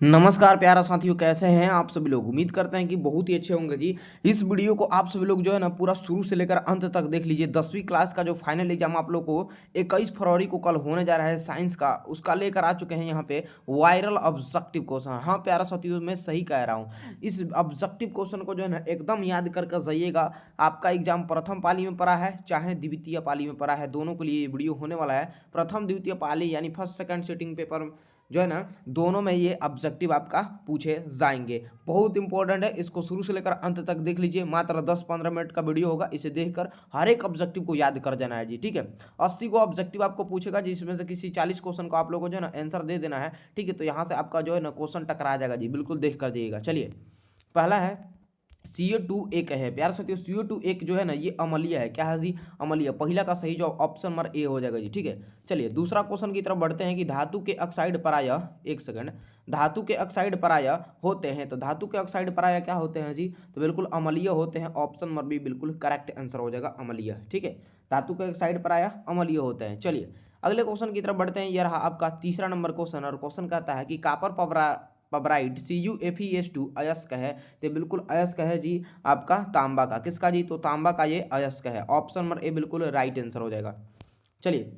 नमस्कार प्यारा साथियों, कैसे हैं आप सभी लोग। उम्मीद करते हैं कि बहुत ही अच्छे होंगे जी। इस वीडियो को आप सभी लोग जो है ना पूरा शुरू से लेकर अंत तक देख लीजिए। 10वीं क्लास का जो फाइनल एग्जाम आप लोग को 21 फरवरी को कल होने जा रहा है साइंस का, उसका लेकर आ चुके हैं यहाँ पे वायरल ऑब्जेक्टिव क्वेश्चन। हाँ प्यारा साथियों, मैं सही कह रहा हूँ। इस ऑब्जेक्टिव क्वेश्चन को जो है ना एकदम याद करके जाइएगा। आपका एग्जाम प्रथम पाली में पड़ा है चाहे द्वितीय पाली में पड़ा है, दोनों के लिए ये वीडियो होने वाला है। प्रथम द्वितीय पाली यानी फर्स्ट सेकंड सिटिंग पेपर जो है ना, दोनों में ये ऑब्जेक्टिव आपका पूछे जाएंगे। बहुत इंपॉर्टेंट है, इसको शुरू से लेकर अंत तक देख लीजिए। मात्र 10-15 मिनट का वीडियो होगा, इसे देखकर हर एक ऑब्जेक्टिव को याद कर जाना है जी। ठीक है, 80 को ऑब्जेक्टिव आपको पूछेगा, जिसमें से किसी 40 क्वेश्चन को आप लोगों को जो है ना आंसर दे देना है। ठीक है, तो यहाँ से आपका जो है ना क्वेश्चन टकरा जाएगा जी, बिल्कुल देख कर जाइएगा। चलिए, पहला है CO2 एक है प्यार साथियों। CO2 एक जो है ना ये अम्लीय है। क्या है जी? अम्लीय। पहिला का सही जवाब ऑप्शन नंबर ए हो जाएगा जी। ठीक है, चलिए दूसरा क्वेश्चन की तरफ बढ़ते हैं कि धातु के ऑक्साइड परायः, एक सेकंड, धातु के ऑक्साइड परायः होते हैं। तो धातु के ऑक्साइड परायः क्या होते हैं जी? तो बिल्कुल अम्लीय होते हैं। ऑप्शन नंबर बी बिल्कुल करेक्ट आंसर हो जाएगा, अम्लीय। ठीक है, धातु के ऑक्साइड परायः अम्लीय होते हैं। चलिए अगले क्वेश्चन की तरफ बढ़ते हैं। यह रहा आपका तीसरा नंबर क्वेश्चन, और क्वेश्चन कहता है कि कापर पबराइट CuFeS2 अयस्क है। तो बिल्कुल अयस्क है जी आपका तांबा का। किसका जी? तो तांबा का ये अयस्क है। ऑप्शन नंबर ए बिल्कुल राइट आंसर हो जाएगा। चलिए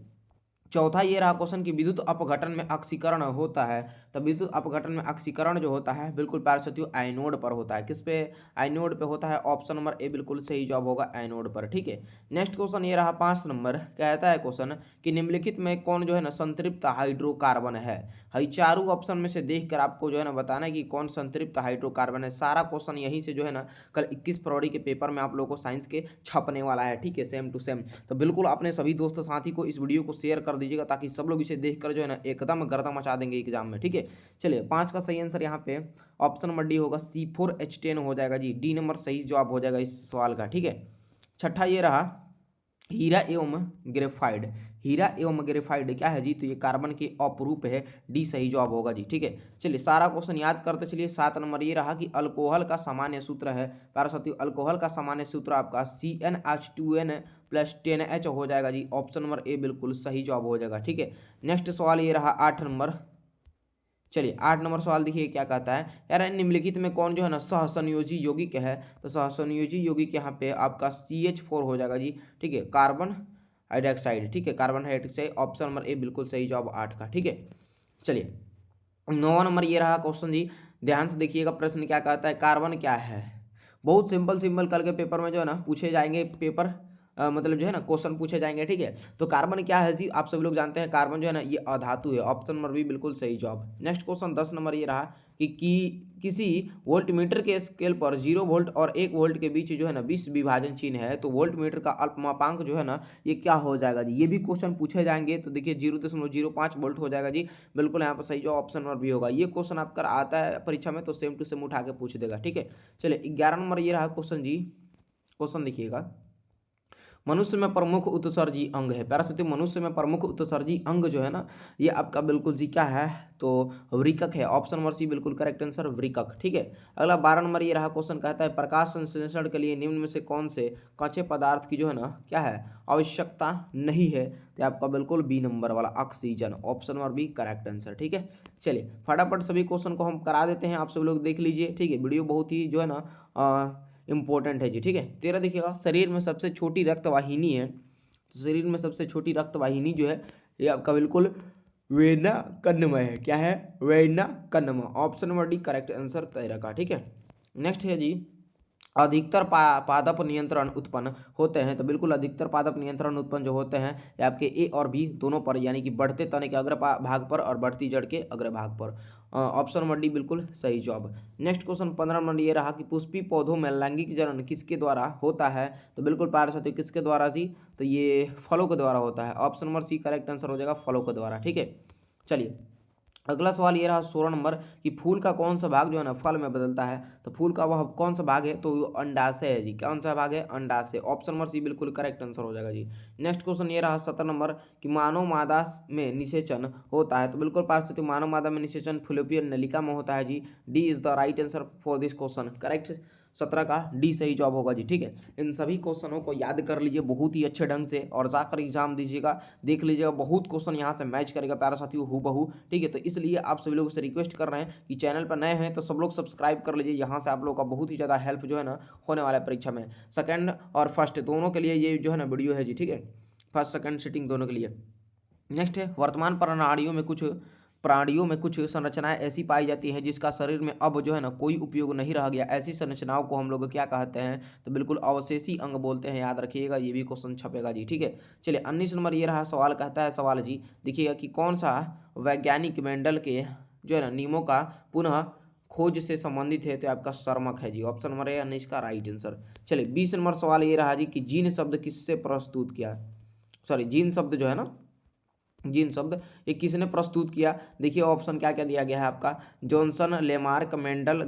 चौथा ये रहा क्वेश्चन कि विद्युत अपघटन में ऑक्सीकरण होता है। तो विद्युत अपघटन में ऑक्सीकरण जो होता है बिल्कुल प्यारे साथियों एनोड पर होता है। किस पे? एनोड पे होता है। ऑप्शन नंबर ए बिल्कुल सही जवाब होगा, एनोड पर। ठीक है, नेक्स्ट क्वेश्चन ये रहा 5 नंबर। कहता है क्वेश्चन कि निम्नलिखित में कौन जो है ना संतृप्त हाइड्रोकार्बन है। हई चारों ऑप्शन में से देखकर आपको जो है ना बताना है कि कौन संतृप्त हाइड्रोकार्बन है। सारा क्वेश्चन यहीं से जो है ना कल 21 फरवरी के पेपर में आप लोगों को साइंस के छपने वाला है। ठीक है, सेम टू सेम। तो बिल्कुल अपने सभी दोस्त साथी को इस वीडियो को शेयर कर दीजिएगा, ताकि सब लोग इसे देखकर जो है ना एकदम गर्दा मचा देंगे एग्जाम में। ठीक है, चलिए 5 का सही आंसर यहाँ पे ऑप्शन नंबर डी होगा, C4H10 हो जाएगा जी। डी नंबर सही जवाब हो जाएगा इस सवाल का। ठीक है, छठा ये रहा हीरा एवं ग्रेफाइड। हीरा एवं ग्रेफाइड क्या है जी? तो ये कार्बन के अपरूप है। डी सही जवाब होगा जी। ठीक है, चलिए सारा क्वेश्चन याद करते चलिए। 7 नंबर ये रहा कि अल्कोहल का सामान्य सूत्र है। प्यारे साथियों अल्कोहल का सामान्य सूत्र आपका CnH2n प्लस 10H हो जाएगा जी। ऑप्शन नंबर ए बिल्कुल सही जवाब हो जाएगा। ठीक है, नेक्स्ट सवाल ये रहा 8 नंबर। चलिए 8 नंबर सवाल देखिए क्या कहता है। यार निम्नलिखित में कौन जो है ना सहसंयोजी यौगिक है। तो सहसंयोजी यौगिक यहाँ पे आपका CH4 हो जाएगा जी। ठीक है, कार्बन हाइड्रोक्साइड। ठीक है, carbon hydroxide. Option number A बिल्कुल सही जवाब 8 का। ठीक है, चलिए 9वां नंबर ये रहा क्वेश्चन जी। ध्यान से देखिएगा, प्रश्न क्या कहता है, कार्बन क्या है। बहुत सिंपल सिंपल कल के पेपर में जो है ना पूछे जाएंगे पेपर मतलब जो है ना क्वेश्चन पूछे जाएंगे। ठीक है, तो कार्बन क्या है जी? आप सभी लोग जानते हैं कार्बन जो है ना ये अधातु है। ऑप्शन नंबर बी बिल्कुल सही जवाब। नेक्स्ट क्वेश्चन 10 नंबर ये रहा कि किसी वोल्टमीटर के स्केल पर 0 वोल्ट और 1 वोल्ट के बीच जो है ना 20 विभाजन चिन्ह है, तो वोल्टमीटर का अल्पमापांक जो है ना ये क्या हो जाएगा जी? ये भी क्वेश्चन पूछे जाएंगे। तो देखिए 0.05 वोल्ट हो जाएगा जी। बिल्कुल यहाँ पर सही जवाब ऑप्शन नंबर बी होगा। ये क्वेश्चन आपका आता है परीक्षा में तो सेम टू सेम उठा के पूछ देगा। ठीक है, चलिए 11 नंबर ये रहा क्वेश्चन जी। क्वेश्चन देखिएगा, मनुष्य में प्रमुख उत्सर्जी अंग है। प्यारा साथियों मनुष्य में प्रमुख उत्सर्जी अंग जो है ना ये आपका बिल्कुल जी क्या है? तो वृकक है। ऑप्शन नंबर सी बिल्कुल करेक्ट आंसर, वृकक। ठीक है, अगला 12 नंबर ये रहा क्वेश्चन कहता है प्रकाश संश्लेषण के लिए निम्न में से कौन से कच्चे पदार्थ की जो है ना क्या है आवश्यकता नहीं है। तो आपका बिल्कुल बी नंबर वाला oxygen. Option number B correct answer. ठीक है, चलिए फटाफट सभी क्वेश्चन को हम करा देते हैं, आप सब लोग देख लीजिए। ठीक है, वीडियो बहुत ही जो है ना इंपॉर्टेंट है जी। ठीक है, 13 देखिएगा, शरीर में सबसे छोटी रक्तवाहिनी है। तो शरीर में सबसे छोटी रक्तवाहिनी जो है ये आपका बिल्कुल वेना कन्नमय है। क्या है? Vena Kannan. Option number D correct answer 13 का। ठीक है, नेक्स्ट है जी अधिकतर पादप नियंत्रण उत्पन्न होते हैं। तो बिल्कुल अधिकतर पादप नियंत्रण उत्पन्न जो होते हैं ये आपके ए और बी दोनों पर, यानी कि बढ़ते तने के अग्र भाग पर और बढ़ती जड़ के अग्र भाग पर। ऑप्शन नंबर डी बिल्कुल सही जवाब। नेक्स्ट क्वेश्चन 15 नंबर ये रहा कि पुष्पी पौधों में लैंगिक जनन किसके द्वारा होता है। तो बिल्कुल प्यारे साथियों किसके द्वारा जी? तो ये फलों के द्वारा होता है। Option number C correct answer हो जाएगा, फलों के द्वारा। ठीक है, चलिए अगला सवाल ये रहा 16 नंबर कि फूल का कौन सा भाग जो है ना फल में बदलता है। तो फूल का वह कौन सा भाग है? तो अंडाशय है जी। कौन सा भाग है? अंडाशय। ऑप्शन नंबर सी बिल्कुल करेक्ट आंसर हो जाएगा जी। नेक्स्ट क्वेश्चन ये रहा 17 नंबर कि मानव मादा में निषेचन होता है। तो बिल्कुल पास मानव मादा में निषेचन फुलोपियन नलिका में होता है जी। D is the right answer for this question. Correct 17 का डी सही जवाब होगा जी। ठीक है, इन सभी क्वेश्चनों को याद कर लीजिए बहुत ही अच्छे ढंग से और जाकर एग्जाम दीजिएगा, देख लीजिएगा बहुत क्वेश्चन यहाँ से मैच करेगा प्यारा साथियों हूबहू। ठीक है, तो इसलिए आप सभी लोगों से रिक्वेस्ट कर रहे हैं कि चैनल पर नए हैं तो सब लोग सब्सक्राइब कर लीजिए, यहाँ से आप लोगों का बहुत ही ज़्यादा हेल्प जो है ना होने वाला है परीक्षा में। सेकंड और फर्स्ट दोनों के लिए ये जो है ना वीडियो है जी। ठीक है, फर्स्ट सेकंड सिटिंग दोनों के लिए। नेक्स्ट है, वर्तमान प्राणियों में कुछ संरचनाएं ऐसी पाई जाती हैं जिसका शरीर में अब जो है ना कोई उपयोग नहीं रह गया, ऐसी संरचनाओं को हम लोग क्या कहते हैं, तो बिल्कुल अवशेषी अंग बोलते हैं, याद रखिएगा, ये भी क्वेश्चन छपेगा जी। ठीक है, चलिए 19 नंबर ये रहा सवाल, कहता है सवाल जी देखिएगा कि कौन सा वैज्ञानिक मेंडल के जो है ना नियमों का पुनः खोज से संबंधित है, तो आपका सर्मक है जी, ऑप्शन नंबर ए इसका राइट आंसर। चलिए 20 नंबर सवाल ये रहा जी कि जीन शब्द किससे प्रस्तुत किया, सॉरी जीन शब्द जो है ना, जीन शब्द ये किसने प्रस्तुत किया, देखिए ऑप्शन क्या क्या दिया गया है आपका, जॉनसन, लेमार्क, मेंडल,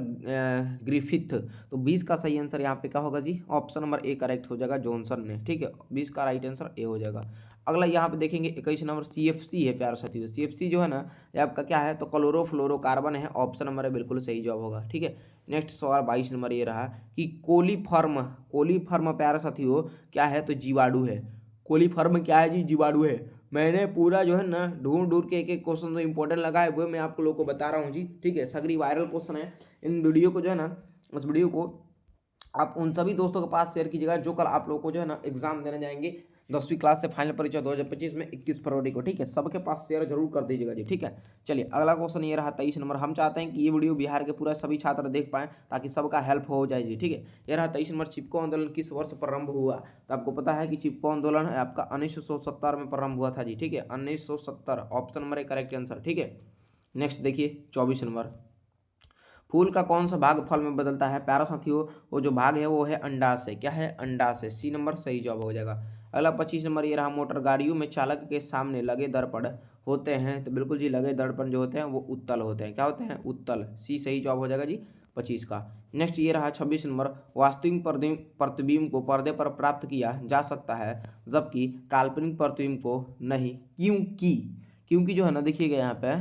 ग्रिफिथ। तो 20 का सही आंसर यहाँ पे क्या होगा जी, ऑप्शन नंबर ए करेक्ट हो जाएगा, जॉनसन ने। ठीक है, 20 का राइट आंसर ए हो जाएगा। अगला यहाँ पे देखेंगे 21 नंबर CFC है प्यारे साथियों, CFC जो है ना ये आपका क्या है, तो क्लोरोफ्लोरोकार्बन है, ऑप्शन नंबर है बिल्कुल सही जवाब होगा। ठीक है, नेक्स्ट सवाल 22 नंबर ये रहा कि कोलीफॉर्म प्यारे साथियों क्या है, तो जीवाणु है। कोलीफॉर्म क्या है जी, जीवाणु है। मैंने पूरा जो है ना ढूंढ के एक एक क्वेश्चन जो इंपॉर्टेंट लगाए हुए मैं आप लोगों को बता रहा हूँ जी। ठीक है, सगरी वायरल क्वेश्चन है, इन वीडियो को जो है ना, उस वीडियो को आप उन सभी दोस्तों के पास शेयर कीजिएगा जो कल आप लोगों को जो है ना एग्जाम देने जाएंगे 10वीं क्लास से फाइनल परीक्षा 2025 में 21 फरवरी को। ठीक है, सबके पास शेयर जरूर कर दीजिएगा जी। ठीक है, चलिए अगला क्वेश्चन ये रहा 23 नंबर, हम चाहते हैं कि ये वीडियो बिहार के पूरा सभी छात्र देख पाएं ताकि सबका हेल्प हो जाए जी। ठीक है, ये रहा 23 नंबर, चिपको आंदोलन किस वर्ष प्रारंभ हुआ, तो आपको पता है कि चिपको आंदोलन है आपका 1970 में प्रारंभ हुआ था जी। ठीक है, 1970 option number A correct answer. ठीक है, नेक्स्ट देखिए 24 नंबर, फूल का कौन सा भाग फल में बदलता है, प्यारा साथियों वो जो भाग है वो है अंडाशय, क्या है, अंडाशय, सी नंबर सही जवाब हो जाएगा। अगला 25 नंबर ये रहा, मोटर गाड़ियों में चालक के सामने लगे दर्पण होते हैं, तो बिल्कुल जी लगे दर्पण जो होते हैं वो उत्तल होते हैं, क्या होते हैं, उत्तल, सी सही जवाब हो जाएगा जी 25 का। नेक्स्ट ये रहा 26 नंबर, वास्तविक प्रतिबिंब को पर्दे पर प्राप्त किया जा सकता है जबकि काल्पनिक प्रतिबिंब को नहीं, क्योंकि जो है ना देखिएगा यहाँ पे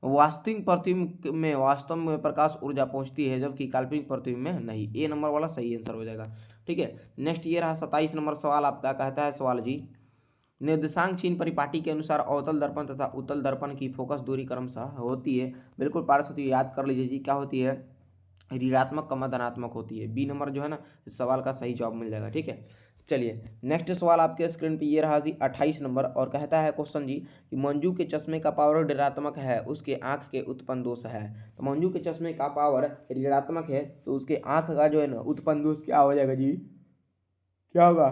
वास्तविक प्रतिबिंब में वास्तव में प्रकाश ऊर्जा पहुंचती है जबकि काल्पनिक प्रतिबिंब में नहीं, ए नंबर वाला सही आंसर हो जाएगा। ठीक है, नेक्स्ट ये रहा 27 नंबर सवाल, आपका कहता है सवाल जी, निर्देशांक चिन्ह परिपाटी के अनुसार अवतल दर्पण तथा उत्तल दर्पण की फोकस दूरी क्रमशः होती है, बिल्कुल पारस्थिति याद कर लीजिए जी, क्या होती है, ऋणात्मक कम धनात्मक होती है, बी नंबर जो है ना इस सवाल का सही जवाब मिल जाएगा। ठीक है, चलिए नेक्स्ट सवाल आपके स्क्रीन पे ये रहा जी 28 नंबर, और कहता है क्वेश्चन जी कि मंजू के चश्मे का पावर ऋणात्मक है, उसके आंख के उत्पन्न दोष है, तो मंजू के चश्मे का पावर ऋणात्मक है तो उसके आंख का जो है ना उत्पन्न दोष क्या हो जाएगा जी, क्या होगा,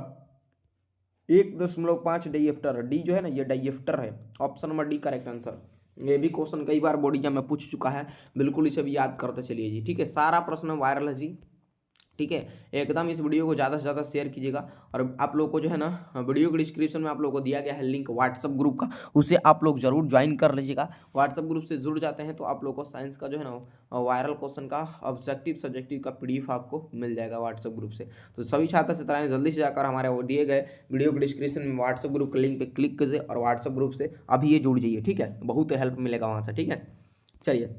1.5 डाइएप्टर, डी जो है ना ये डाइएप्टर है, option number D correct answer. ये भी क्वेश्चन कई बार बोर्ड एग्जाम में पूछ चुका है, बिल्कुल इसे भी याद करते चलिए जी। ठीक है, सारा प्रश्न वायरल है जी। ठीक है, एकदम इस वीडियो को ज़्यादा से ज़्यादा शेयर कीजिएगा, और आप लोग को जो है ना वीडियो के डिस्क्रिप्शन में आप लोग को दिया गया है लिंक व्हाट्सअप ग्रुप का, उसे आप लोग जरूर ज्वाइन कर लीजिएगा। व्हाट्सअप ग्रुप से जुड़ जाते हैं तो आप लोग को साइंस का जो है ना वायरल क्वेश्चन का ऑब्जेक्टिव सब्जेक्टिव का PDF आपको मिल जाएगा व्हाट्सअप ग्रुप से। तो सभी छात्र से तरह जल्दी से जाकर हमारे वो दिए गए वीडियो के डिस्क्रिप्शन में व्हाट्सअप ग्रुप के लिंक पर क्लिक कीजिए और व्हाट्सअप ग्रुप से अभी ये जुड़ जाइए। ठीक है, बहुत हेल्प मिलेगा वहाँ से। ठीक है, चलिए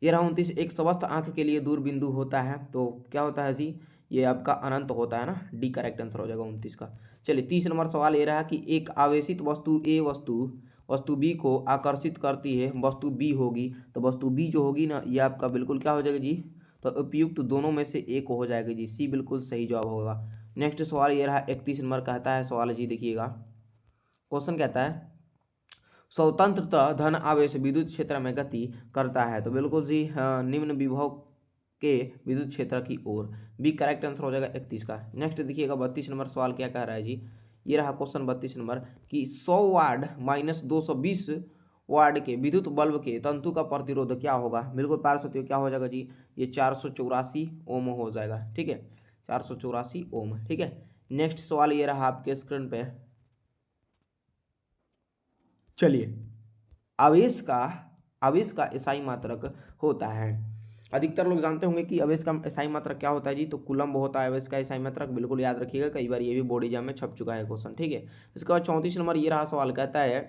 ये रहा 29, एक स्वस्थ आंख के लिए दूर बिंदु होता है, तो क्या होता है जी, ये आपका अनंत होता है ना, डी करेक्ट आंसर हो जाएगा 29 का। चलिए 30 नंबर सवाल ये रहा कि एक आवेशित वस्तु ए वस्तु बी को आकर्षित करती है, वस्तु बी होगी, तो वस्तु बी जो होगी ना ये आपका बिल्कुल क्या हो जाएगा जी, तो उपयुक्त दोनों में से एक हो जाएगा जी, सी बिल्कुल सही जवाब होगा। नेक्स्ट सवाल ये रहा 31 नंबर, कहता है सवाल जी देखिएगा, क्वेश्चन कहता है स्वतंत्रतः धन आवेश विद्युत क्षेत्र में गति करता है, तो बिल्कुल जी निम्न विभव के विद्युत क्षेत्र की ओर, बी करेक्ट आंसर हो जाएगा 31 का। नेक्स्ट देखिएगा 32 नंबर सवाल क्या कह रहा है जी, ये रहा क्वेश्चन 32 नंबर कि 100 वाट माइनस 220 वाट के विद्युत बल्ब के तंतु का प्रतिरोध क्या होगा, बिल्कुल पारस्थितियों क्या हो जाएगा जी, ये 484 ओम हो जाएगा। ठीक है, 484 ओम। ठीक है, नेक्स्ट सवाल ये रहा आपके स्क्रीन पे, चलिए आवेश का एसआई मात्रक होता है, अधिकतर लोग जानते होंगे कि आवेश का एसआई मात्रक क्या होता है जी, तो कूलम्ब होता है आवेश का एसआई मात्रक, बिल्कुल याद रखिएगा, कई बार ये भी बोर्ड एग्जाम में छप चुका है क्वेश्चन। ठीक है, इसके बाद 34 नंबर ये रहा सवाल, कहता है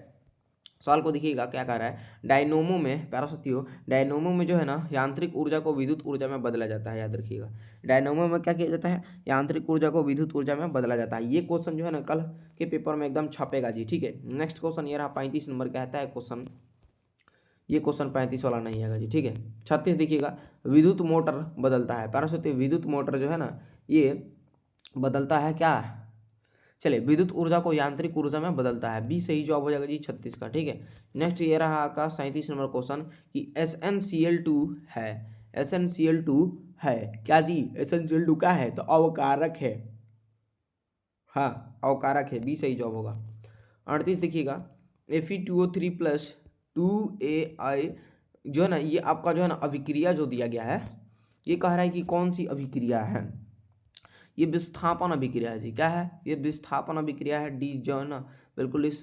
सवाल को देखिएगा क्या कह रहा है। डायनोमो में प्यारा साथियों, डायनोमो में जो है ना यांत्रिक ऊर्जा को विद्युत ऊर्जा में बदला जाता है। याद रखिएगा, डायनोमो में क्या किया जाता है, यांत्रिक ऊर्जा को विद्युत ऊर्जा में बदला जाता है। ये क्वेश्चन जो है ना कल के पेपर में एकदम छपेगा जी, ठीक है। नेक्स्ट क्वेश्चन ये रहा 35 नंबर का आता है क्वेश्चन, ये क्वेश्चन 35 वाला नहीं आएगा जी, ठीक है। 36 देखिएगा, विद्युत मोटर बदलता है। प्यारा साथियों विद्युत मोटर जो है ना ये बदलता है क्या, चलिए विद्युत ऊर्जा को यांत्रिक ऊर्जा में बदलता है। बी सही जवाब हो जाएगा जी 36 का, ठीक है। नेक्स्ट ये रहा आपका 37 नंबर क्वेश्चन कि SnCl2 है, SnCl2 है क्या जी, SnCl2 क्या है, तो अवकारक है, हाँ अवकारक है, बी सही जवाब होगा। 38 देखिएगा, Fe2O3 प्लस 2AI जो है ना ये आपका जो है ना अभिक्रिया जो दिया गया है, ये कह रहा है कि कौन सी अभिक्रिया है, ये विस्थापन अभिक्रिया है जी। क्या है, ये विस्थापन अभिक्रिया है। डी जो है ना बिल्कुल इस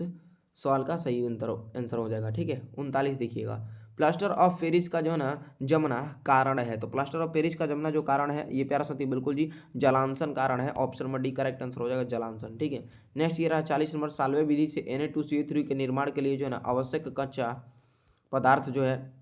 सवाल का सही आंसर हो जाएगा, ठीक है। 39 देखिएगा, प्लास्टर ऑफ पेरिस का जो है ना जमना कारण है, तो प्लास्टर ऑफ पेरिस का जमना जो कारण है ये प्यारा साथी बिल्कुल जी जलांशन कारण है। Option number D correct answer हो जाएगा जलांशन, ठीक है। नेक्स्ट ये रहा 40 नंबर, साल्वे विधि से Na2CO3 के निर्माण के लिए जो है ना आवश्यक कच्चा पदार्थ जो है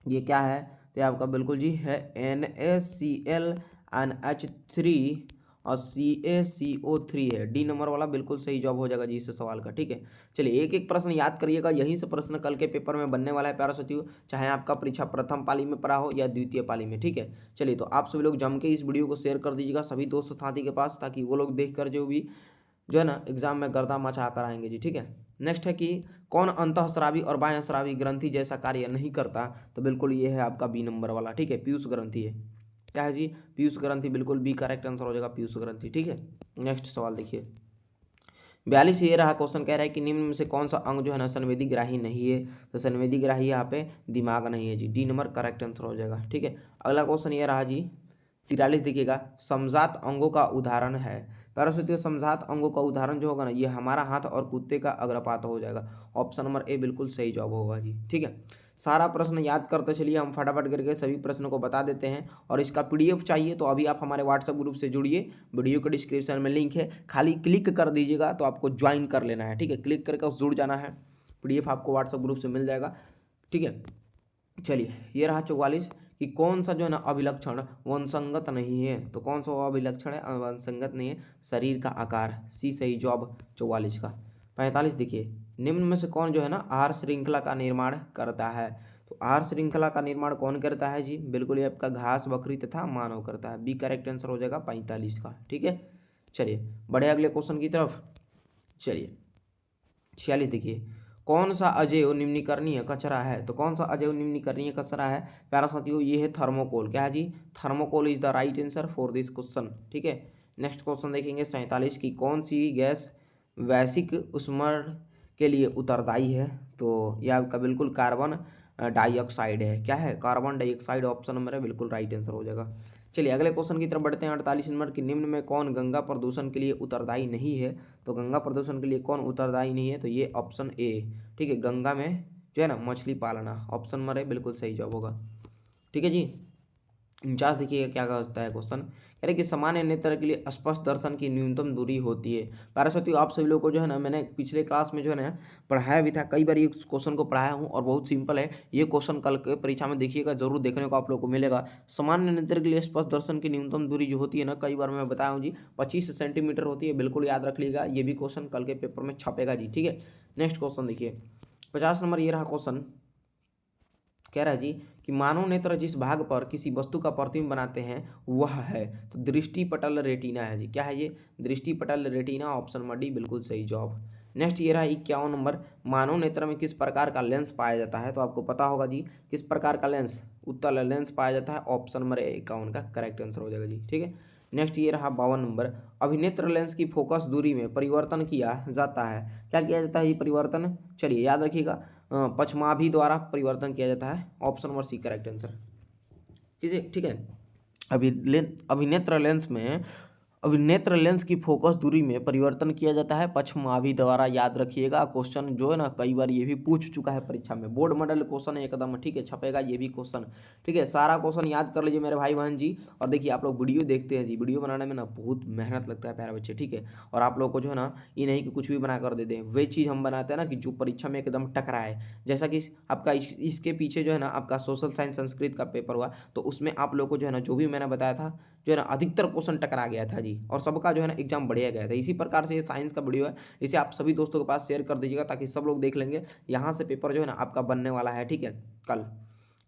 ये क्या है, तो आपका बिल्कुल जी है NaCl NH3 और CaCO3 है। डी नंबर वाला बिल्कुल सही जवाब हो जाएगा जी इस सवाल का, ठीक है। चलिए एक एक प्रश्न याद करिएगा, यहीं से प्रश्न कल के पेपर में बनने वाला है प्यारा साथियों, चाहे आपका परीक्षा प्रथम पाली में पढ़ा हो या द्वितीय पाली में, ठीक है। चलिए तो आप सभी लोग जम के इस वीडियो को शेयर कर दीजिएगा सभी दोस्त साथी के पास, ताकि वो लोग देख कर जो है ना एग्जाम में गर्दा मचा कर आएंगे जी, ठीक है। नेक्स्ट है कि कौन अंतःस्रावी और बाह्यस्रावी ग्रंथि जैसा कार्य नहीं करता, तो बिल्कुल ये है आपका बी नंबर वाला, ठीक है, पीयूष ग्रंथि है। क्या है जी, पीयूष ग्रंथि, बिल्कुल बी करेक्ट आंसर हो जाएगा पीयूष ग्रंथि, ठीक है। नेक्स्ट सवाल देखिए 42 ये रहा क्वेश्चन, कह रहा है कि निम्न में से कौन सा अंग जो है ना संवेदी ग्राही नहीं है, तो संवेदी ग्राही यहाँ पे दिमाग नहीं है जी, डी नंबर करेक्ट आंसर हो जाएगा, ठीक है। अगला क्वेश्चन ये रहा जी 43 देखिएगा, समजात अंगों का उदाहरण है। प्यारे साथियों समजात अंगों का उदाहरण जो होगा ना ये हमारा हाथ और कुत्ते का अग्रपात हो जाएगा। ऑप्शन नंबर ए बिल्कुल सही जवाब होगा जी, ठीक है। सारा प्रश्न याद करते चलिए, हम फटाफट करके सभी प्रश्नों को बता देते हैं। और इसका PDF चाहिए तो अभी आप हमारे व्हाट्सएप ग्रुप से जुड़िए, वीडियो के डिस्क्रिप्शन में लिंक है, खाली क्लिक कर दीजिएगा तो आपको ज्वाइन कर लेना है, ठीक है। क्लिक करके उस जुड़ जाना है, PDF आपको व्हाट्सएप ग्रुप से मिल जाएगा, ठीक है। चलिए ये रहा 44 कि कौन सा जो है ना अभिलक्षण वनसंगत नहीं है, तो कौन सा अभिलक्षण है वनसंगत नहीं है, शरीर का आकार, सी सही जवाब 44 का। 45 देखिए, निम्न में से कौन जो है ना आहार श्रृंखला का निर्माण करता है, तो आहार श्रृंखला का निर्माण कौन करता है जी, बिल्कुल ये आपका घास, बकरी तथा मानव करता है। बी करेक्ट आंसर हो जाएगा 45 का, ठीक है। चलिए बढ़े अगले क्वेश्चन की तरफ। चलिए 46 देखिए, कौन सा अजैव निम्नीकरणीय कचरा है, तो कौन सा अजैव निम्नीकरणीय कचरा है प्यारा साथियों, ये है थर्मोकोल। क्या है जी, thermocol is the right answer for this question, ठीक है। नेक्स्ट क्वेश्चन देखेंगे 47 की कौन सी गैस वैश्विक उष्णता के लिए उत्तरदायी है, तो यह आपका बिल्कुल कार्बन डाइऑक्साइड है। क्या है, कार्बन डाइऑक्साइड, ऑप्शन नंबर है बिल्कुल राइट आंसर हो जाएगा। चलिए अगले क्वेश्चन की तरफ बढ़ते हैं। 48 नंबर की निम्न में कौन गंगा प्रदूषण के लिए उत्तरदायी नहीं है, तो गंगा प्रदूषण के लिए कौन उत्तरदायी नहीं है, तो ये ऑप्शन ए, ठीक है, गंगा में जो है ना मछली पालना, ऑप्शन नंबर है बिल्कुल सही जवाब होगा, ठीक है जी। 49 देखिएगा क्या कहता है क्वेश्चन, कह रहे कि सामान्य नेत्र के लिए स्पष्ट दर्शन की न्यूनतम दूरी होती है। प्यारे साथियों आप सभी लोगों को जो है ना मैंने पिछले क्लास में जो है ना पढ़ाया भी था, कई बार ये क्वेश्चन को पढ़ाया हूँ और बहुत सिंपल है ये क्वेश्चन, कल के परीक्षा में देखिएगा जरूर देखने को आप लोग को मिलेगा। सामान्य नेत्र के लिए स्पष्ट दर्शन की न्यूनतम दूरी जो होती है ना, कई बार मैं बताया हूँ जी 25 सेंटीमीटर होती है, बिल्कुल याद रख लीजिएगा, ये भी क्वेश्चन कल के पेपर में छपेगा जी, ठीक है। नेक्स्ट क्वेश्चन देखिए 50 नंबर ये रहा क्वेश्चन, कह रहा है जी कि मानव नेत्र जिस भाग पर किसी वस्तु का प्रतिबिंब बनाते हैं वह है, तो दृष्टि पटल रेटिना है जी। क्या है ये, दृष्टि पटल रेटिना, ऑप्शन नंबर डी बिल्कुल सही जवाब। नेक्स्ट ये रहा 51 नंबर, मानव नेत्र में किस प्रकार का लेंस पाया जाता है, तो आपको पता होगा जी किस प्रकार का लेंस, उत्तल लेंस पाया जाता है, ऑप्शन नंबर 51 का करेक्ट आंसर हो जाएगा जी, ठीक है। नेक्स्ट ये रहा 52 नंबर, अभिनेत्र लेंस की फोकस दूरी में परिवर्तन किया जाता है। क्या किया जाता है ये परिवर्तन, चलिए याद रखिएगा, पछमाभी द्वारा परिवर्तन किया जाता है, option number C correct answer, ठीक है। अभिनेत्र लेंस में अब नेत्र लेंस की फोकस दूरी में परिवर्तन किया जाता है पक्षमावी द्वारा। याद रखिएगा, क्वेश्चन जो है ना कई बार ये भी पूछ चुका है परीक्षा में, बोर्ड मॉडल क्वेश्चन है एकदम, ठीक है, छपेगा ये भी क्वेश्चन, ठीक है। सारा क्वेश्चन याद कर लीजिए मेरे भाई बहन जी। और देखिए आप लोग वीडियो देखते हैं जी, वीडियो बनाने में ना बहुत मेहनत लगता है प्यारे बच्चे, ठीक है। और आप लोग को जो है ना ये नहीं कि कुछ भी बना कर दे दें, वे चीज़ हम बनाते हैं ना कि जो परीक्षा में एकदम टकराए। जैसा कि आपका इसके पीछे जो है ना आपका सोशल साइंस संस्कृत का पेपर हुआ, तो उसमें आप लोग को जो है ना जो भी मैंने बताया था जो है ना अधिकतर क्वेश्चन टकरा गया था जी, और सबका जो है ना एग्जाम बढ़िया गया था। इसी प्रकार से ये साइंस का वीडियो है, इसे आप सभी दोस्तों के पास शेयर कर दीजिएगा ताकि सब लोग देख लेंगे। यहाँ से पेपर जो है ना आपका बनने वाला है, ठीक है। कल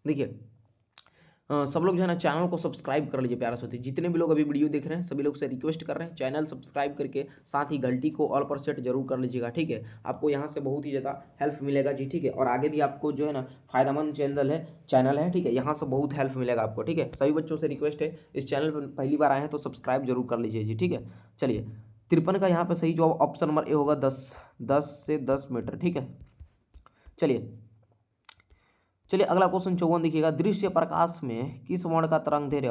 देखिए सब लोग जो है ना चैनल को सब्सक्राइब कर लीजिए प्यारा साथी। जितने भी लोग अभी वीडियो देख रहे हैं सभी लोग से रिक्वेस्ट कर रहे हैं चैनल सब्सक्राइब करके साथ ही घंटी को ऑल पर सेट जरूर कर लीजिएगा, ठीक है। आपको यहाँ से बहुत ही ज़्यादा हेल्प मिलेगा जी, ठीक है। और आगे भी आपको जो है ना फायदेमंद चैनल है, ठीक है। यहाँ से बहुत हेल्प मिलेगा आपको, ठीक है। सभी बच्चों से रिक्वेस्ट है, इस चैनल पर पहली बार आए हैं तो सब्सक्राइब जरूर कर लीजिए जी, ठीक है। चलिए 53 का यहाँ पर सही जवाब ऑप्शन नंबर ए होगा, 10 से 10 मीटर, ठीक है। चलिए अगला क्वेश्चन 54 देखिएगा, दृश्य प्रकाश में किस वर्ण का तरंग दैर्घ्य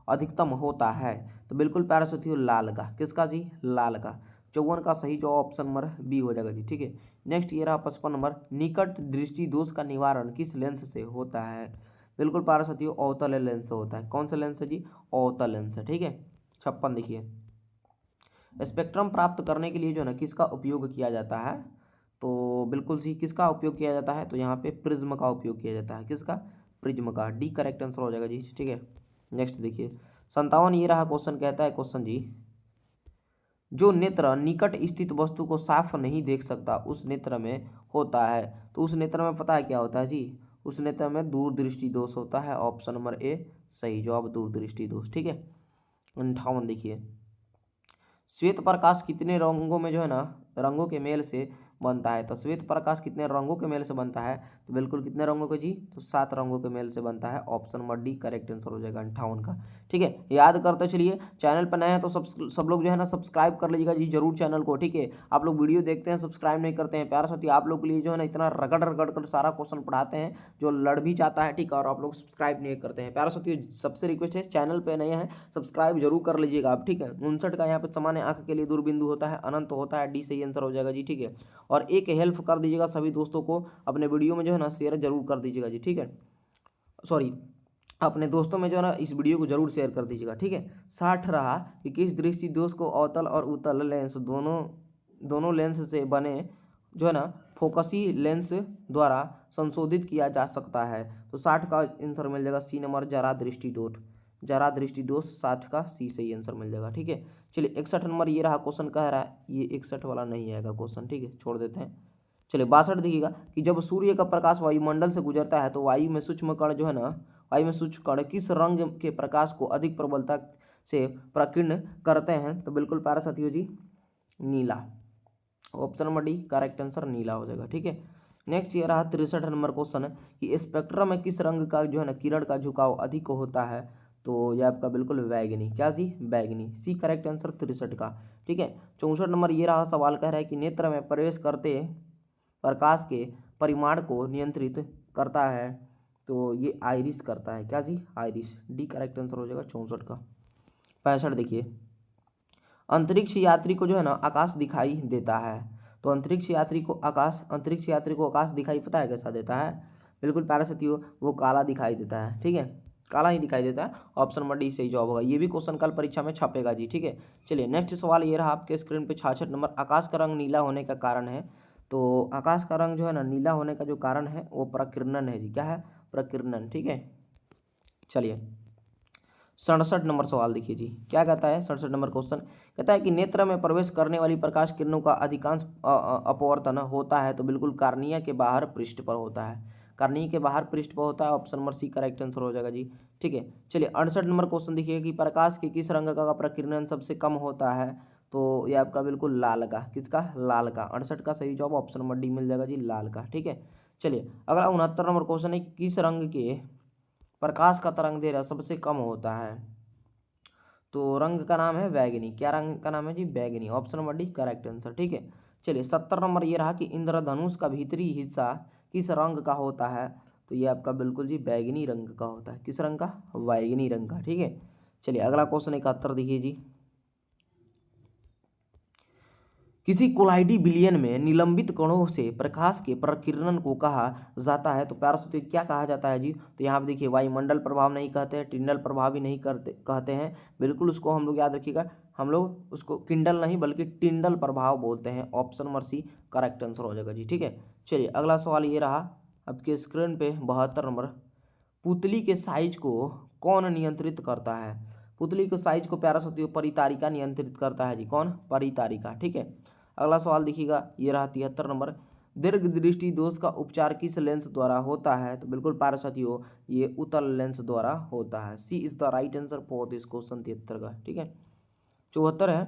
अधिकतम होता है? तो बिल्कुल प्यारे साथियों लाल का। किसका जी? लाल का। 54 का सही जवाब ऑप्शन नंबर बी हो जाएगा जी, ठीक है। नेक्स्ट ये रहा 55 नंबर, निकट दृष्टि दोष का निवारण किस लेंस से होता है? बिल्कुल प्यारे साथियों अवतल लेंस से होता है। कौन सा लेंस है जी? अवतल लेंस है, ठीक है। 56 देखिए, स्पेक्ट्रम प्राप्त करने के लिए जो है ना किसका उपयोग किया जाता है? तो बिल्कुल सी किसका उपयोग किया जाता है? तो यहाँ पे प्रिज्म का उपयोग किया जाता है। किसका? प्रिज्म का। डी करेक्ट आंसर हो जाएगा जी, ठीक है। नेक्स्ट देखिए 57 ये रहा क्वेश्चन, कहता है क्वेश्चन जी, जो नेत्र निकट स्थित वस्तु को साफ नहीं देख सकता उस नेत्र में होता है, तो उस नेत्र में पता है क्या होता है जी? उस नेत्र में दूरदृष्टि दोष होता है। ऑप्शन नंबर ए सही जवाब दूरदृष्टि दोष, ठीक है। 58 देखिए, श्वेत प्रकाश कितने रंगों में जो है ना रंगों के मेल से बनता है? तो श्वेत प्रकाश कितने रंगों के मेल से बनता है? तो बिल्कुल कितने रंगों के जी? तो 7 रंगों के मेल से बनता है। Option number D correct answer हो जाएगा 58 का, ठीक है। याद करते चलिए, चैनल पर नए हैं तो सब लोग जो है ना सब्सक्राइब कर लीजिएगा जी जरूर चैनल को, ठीक है। आप लोग वीडियो देखते हैं सब्सक्राइब नहीं करते हैं, प्यारे साथी आप लोग के लिए जो है ना इतना रगड़ रगड़ कर सारा क्वेश्चन पढ़ाते हैं, जो लड़ भी चाहता है, ठीक है, और आप लोग सब्सक्राइब नहीं करते हैं। प्यारे साथी सबसे रिक्वेस्ट है चैनल पर नए हैं सब्सक्राइब जरूर कर लीजिएगा आप, ठीक है। 59 का यहाँ पे सामान्य आंख के लिए दूरबिंदु होता है, अनंत होता है। डी सही आंसर हो जाएगा जी, ठीक है। और एक हेल्प कर दीजिएगा सभी दोस्तों को, अपने वीडियो में जो है ना शेयर जरूर कर दीजिएगा जी, ठीक है। सॉरी, अपने दोस्तों में जो है ना इस वीडियो को जरूर शेयर कर दीजिएगा, ठीक है। 60 रहा कि किस दृष्टि दोष को अवतल और उत्तल लेंस दोनों लेंस से बने जो है ना फोकसी लेंस द्वारा संशोधित किया जा सकता है? तो 60 का आंसर मिल जाएगा सी नंबर, जरा दृष्टि दोष 60 का सी सही आंसर मिल जाएगा, ठीक है। चलिए 61 नंबर ये रहा क्वेश्चन, कह रहा है ये 61 वाला नहीं आएगा क्वेश्चन, ठीक है, छोड़ देते हैं। चलिए 62 देखिएगा कि जब सूर्य का प्रकाश वायुमंडल से गुजरता है तो वायु में सूक्ष्म कण जो है ना, वायु में सूक्ष्म कण किस रंग के प्रकाश को अधिक प्रबलता से प्रकीर्ण करते हैं? तो बिल्कुल प्यारे साथियों जी नीला। Option number D correct answer नीला हो जाएगा, ठीक है। नेक्स्ट ये रहा 63 नंबर क्वेश्चन है कि स्पेक्ट्रम में किस रंग का जो है ना किरण का झुकाव अधिक होता है? तो ये आपका बिल्कुल बैगनी। क्या जी? बैगनी। सी करेक्ट आंसर 63 का, ठीक है। 64 नंबर ये रहा सवाल, कह रहा है कि नेत्र में प्रवेश करते प्रकाश के परिमाण को नियंत्रित करता है, तो ये आइरिस करता है। क्या जी? आइरिस। डी करेक्ट आंसर हो जाएगा 64 का। 65 देखिए, अंतरिक्ष यात्री को जो है ना आकाश दिखाई देता है, तो अंतरिक्ष यात्री को आकाश दिखाई पता है कैसा देता है? बिल्कुल प्यारे साथियों वो काला दिखाई देता है, ठीक है, काला ही दिखाई देता है। ऑप्शन नंबर डी सही जवाब होगा। ये भी क्वेश्चन कल परीक्षा में छपेगा जी, ठीक है। चलिए नेक्स्ट सवाल ये रहा आपके स्क्रीन पे 66 नंबर, आकाश का रंग नीला होने का कारण है? तो आकाश का रंग जो है ना नीला होने का जो कारण है वो प्रकीर्णन है जी। क्या है? प्रकीर्णन, ठीक है। चलिए 67 नंबर सवाल देखिए जी, क्या कहता है 67 नंबर क्वेश्चन, कहता है कि नेत्र में प्रवेश करने वाली प्रकाश किरणों का अधिकांश अपवर्तन होता है, तो बिल्कुल कार्निया के बाहर पृष्ठ पर होता है। कार्निया के बाहर पृष्ठ पर होता है। Option number C correct answer हो जाएगा जी, ठीक है। चलिए 68 नंबर क्वेश्चन देखिए कि प्रकाश के किस रंग का प्रकीर्णन सबसे कम होता है? तो ये आपका बिल्कुल लाल का। किसका? लाल का। 68 का सही जवाब ऑप्शन नंबर डी मिल जाएगा जी, लाल का, ठीक है। चलिए अगला 69 नंबर क्वेश्चन है कि किस रंग के प्रकाश का तरंग दैर्घ्य सबसे कम होता है? तो रंग का नाम है बैगनी। क्या रंग का नाम है जी? बैगनी। Option number D correct answer, ठीक है। चलिए 70 नंबर ये रहा कि इंद्रधनुष का भीतरी हिस्सा किस रंग का होता है? तो ये आपका बिल्कुल जी बैगनी रंग का होता है। किस रंग का? बैगनी रंग का, ठीक है। चलिए अगला क्वेश्चन 71 देखिए जी, किसी कोलाइडी विलयन में निलंबित कणों से प्रकाश के प्रकीर्णन को कहा जाता है। तो प्यारे साथियों क्या कहा जाता है जी? तो यहाँ पे देखिए वायुमंडल प्रभाव नहीं कहते हैं, टिंडल प्रभाव भी नहीं कहते हैं, बिल्कुल उसको हम लोग याद रखिएगा, हम लोग उसको किंडल नहीं बल्कि टिंडल प्रभाव बोलते हैं। Option number C correct answer हो जाएगा जी। ठीक है, चलिए अगला सवाल ये रहा आपके स्क्रीन पे 72 नंबर। पुतली के साइज को कौन नियंत्रित करता है? पुतली के साइज को प्यारा साथियों परितारिका नियंत्रित करता है जी। कौन? परितारिका। ठीक है, अगला सवाल देखिएगा, ये रहा 73 नंबर। दीर्घ दृष्टि दोष का उपचार किस लेंस द्वारा होता है? तो बिल्कुल प्यारे साथियों ये उत्तल लेंस द्वारा होता है। C is the right answer for this question 73 का। ठीक है, 74 है,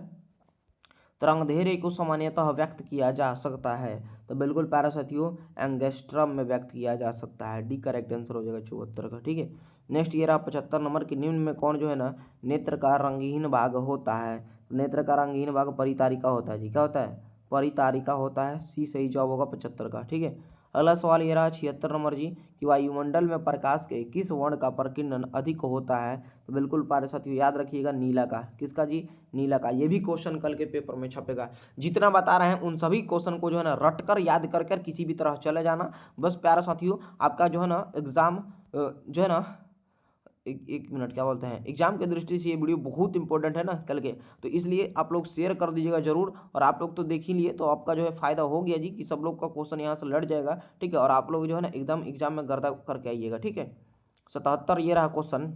तरंगधैर्य को सामान्यतः व्यक्त किया जा सकता है। तो बिल्कुल प्यारे साथियों एंगस्ट्रम में व्यक्त किया जा सकता है। डी करेक्ट आंसर हो जाएगा 74 का। ठीक है, नेक्स्ट ये रहा 75 नंबर की निम्न में कौन जो है ना नेत्र का रंगहीन भाग होता है? नेत्र का रंगहीन भाग परितारिका होता है जी। क्या होता है? परितारिका होता है। सी सही जवाब होगा 75 का। ठीक है, अगला सवाल ये रहा 76 नंबर जी कि वायुमंडल में प्रकाश के किस वर्ण का प्रकीर्णन अधिक होता है? तो बिल्कुल प्यारे साथियों याद रखिएगा नीला का। किसका जी? नीला का। ये भी क्वेश्चन कल के पेपर में छपेगा। जितना बता रहे हैं उन सभी क्वेश्चन को जो है ना रट कर याद कर कर किसी भी तरह चले जाना। बस प्यारे साथियों आपका जो है ना एग्जाम जो है ना एक मिनट क्या बोलते हैं एग्जाम की दृष्टि से ये वीडियो बहुत इंपॉर्टेंट है ना कल के, तो इसलिए आप लोग शेयर कर दीजिएगा जरूर। और आप लोग तो देख ही लिए, तो आपका जो है फायदा हो गया जी कि सब लोग का क्वेश्चन यहाँ से लड़ जाएगा। ठीक है, और आप लोग जो है ना एकदम एग्जाम में गर्दा करके आइएगा। ठीक है, 77 ये रहा क्वेश्चन।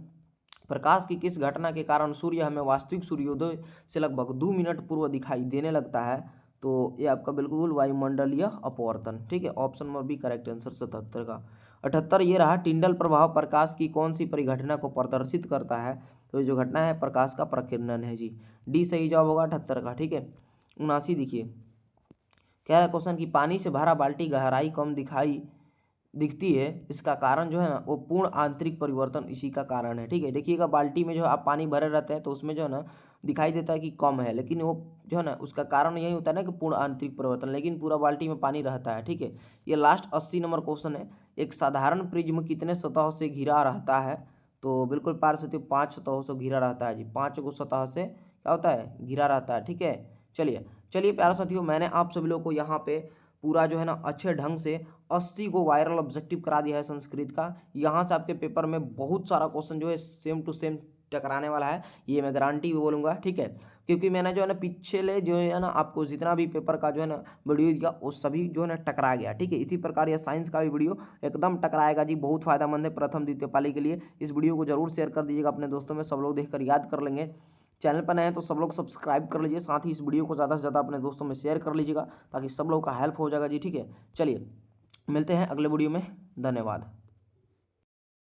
प्रकाश की किस घटना के कारण सूर्य हमें वास्तविक सूर्योदय से लगभग 2 मिनट पूर्व दिखाई देने लगता है? तो ये आपका बिल्कुल वायुमंडलीय अपवर्तन। ठीक है, option number B correct answer 77 का। 78 ये रहा टिंडल प्रभाव प्रकाश की कौन सी परिघटना को प्रदर्शित करता है? तो ये जो घटना है प्रकाश का प्रकीर्णन है जी। डी सही जवाब होगा 78 का। ठीक है, 79 देखिए क्या है क्वेश्चन की पानी से भरा बाल्टी गहराई कम दिखती है, इसका कारण जो है ना वो पूर्ण आंतरिक परिवर्तन इसी का कारण है। ठीक है, देखिएगा बाल्टी में जो आप पानी भरे रहते हैं तो उसमें जो है ना दिखाई देता है कि कम है, लेकिन वो जो है ना उसका कारण यही होता है ना कि पूर्ण आंतरिक परिवर्तन, लेकिन पूरा बाल्टी में पानी रहता है। ठीक है, ये लास्ट 80 नंबर क्वेश्चन है। एक साधारण प्रिज्म कितने सतह से घिरा रहता है? तो बिल्कुल पार से 5 सतहों से घिरा रहता है जी। 5 गो सतह से क्या होता है? घिरा रहता है। ठीक है, चलिए चलिए प्यारे साथियों मैंने आप सभी लोगों को यहाँ पे पूरा जो है ना अच्छे ढंग से 80 को वायरल ऑब्जेक्टिव करा दिया है संस्कृत का। यहाँ से आपके पेपर में बहुत सारा क्वेश्चन जो है सेम टू सेम टकराने वाला है, ये मैं गारंटी भी बोलूँगा। ठीक है, क्योंकि मैंने जो है ना पिछले जो है ना आपको जितना भी पेपर का जो है ना वीडियो दिया वो सभी जो है ना टकरा गया। ठीक है, इसी प्रकार यह साइंस का भी वीडियो एकदम टकराएगा जी। बहुत फायदेमंद है प्रथम द्वितीय पाली के लिए। इस वीडियो को जरूर शेयर कर दीजिएगा अपने दोस्तों में, सब लोग देखकर याद कर लेंगे। चैनल पर नए हैं तो सब लोग सब्सक्राइब कर लीजिए, साथ ही इस वीडियो को ज़्यादा से ज़्यादा अपने दोस्तों में शेयर कर लीजिएगा ताकि सब लोगों का हेल्प हो जाएगा जी। ठीक है, चलिए मिलते हैं अगले वीडियो में। धन्यवाद।